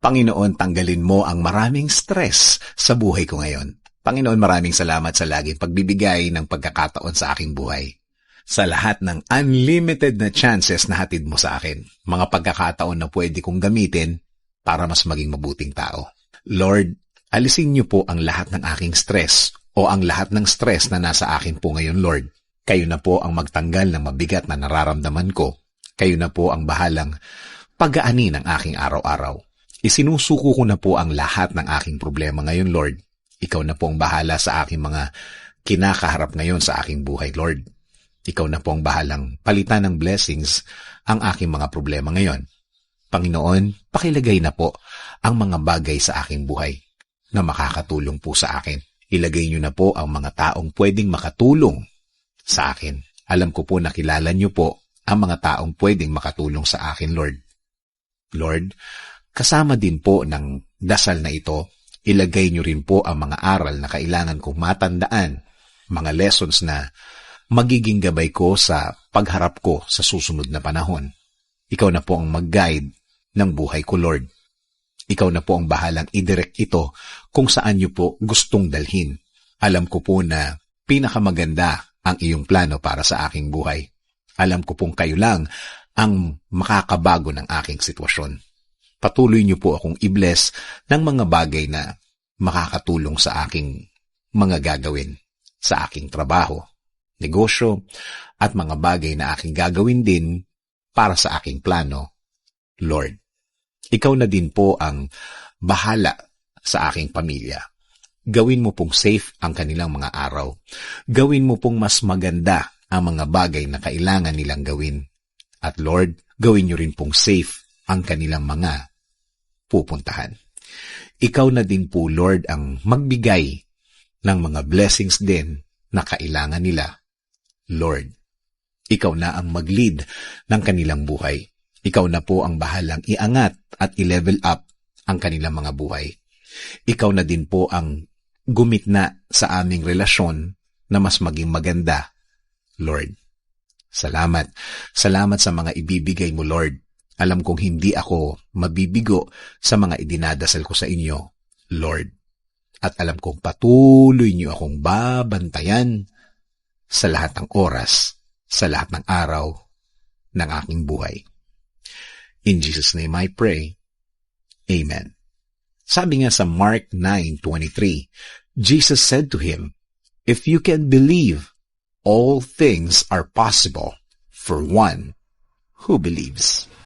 Panginoon, tanggalin mo ang maraming stress sa buhay ko ngayon. Panginoon, maraming salamat sa laging pagbibigay ng pagkakataon sa aking buhay. Sa lahat ng unlimited na chances na hatid mo sa akin, mga pagkakataon na pwede kong gamitin para mas maging mabuting tao. Lord, alisin niyo po ang lahat ng aking stress o ang lahat ng stress na nasa akin po ngayon, Lord. Kayo na po ang magtanggal ng mabigat na nararamdaman ko. Kayo na po ang bahalang pag-aani ng aking araw-araw. Isinusuko ko na po ang lahat ng aking problema ngayon, Lord. Ikaw na po ang bahala sa aking mga kinakaharap ngayon sa aking buhay, Lord. Ikaw na po ang bahalang palitan ng blessings ang aking mga problema ngayon. Panginoon, pakilagay na po ang mga bagay sa aking buhay na makakatulong po sa akin. Ilagay niyo na po ang mga taong pwedeng makatulong sa akin. Alam ko po na kilala niyo po ang mga taong pwedeng makatulong sa akin, Lord. Lord, kasama din po ng dasal na ito, ilagay niyo rin po ang mga aral na kailangan kong matandaan, mga lessons na magiging gabay ko sa pagharap ko sa susunod na panahon. Ikaw na po ang mag-guide ng buhay ko, Lord. Ikaw na po ang bahalang i-direct ito kung saan niyo po gustong dalhin. Alam ko po na pinakamaganda ang iyong plano para sa aking buhay. Alam ko pong kayo lang ang makakabago ng aking sitwasyon. Patuloy niyo po akong i-bless ng mga bagay na makakatulong sa aking mga gagawin, sa aking trabaho, negosyo, at mga bagay na aking gagawin din para sa aking plano, Lord. Ikaw na din po ang bahala sa aking pamilya. Gawin mo pong safe ang kanilang mga araw. Gawin mo pong mas maganda ang mga bagay na kailangan nilang gawin. At Lord, gawin niyo rin pong safe ang kanilang mga pupuntahan. Ikaw na din po, Lord, ang magbigay ng mga blessings din na kailangan nila. Lord, ikaw na ang mag-lead ng kanilang buhay. Ikaw na po ang bahalang iangat at i-level up ang kanilang mga buhay. Ikaw na din po ang gumitna sa aming relasyon na mas maging maganda, Lord. Salamat. Salamat sa mga ibibigay mo, Lord. Alam kong hindi ako mabibigo sa mga idinadasal ko sa inyo, Lord. At alam kong patuloy niyo akong babantayan sa lahat ng oras, sa lahat ng araw ng aking buhay. In Jesus' name I pray. Amen. Sabi nga sa Mark 9:23, Jesus said to him, "If you can believe, all things are possible for one who believes."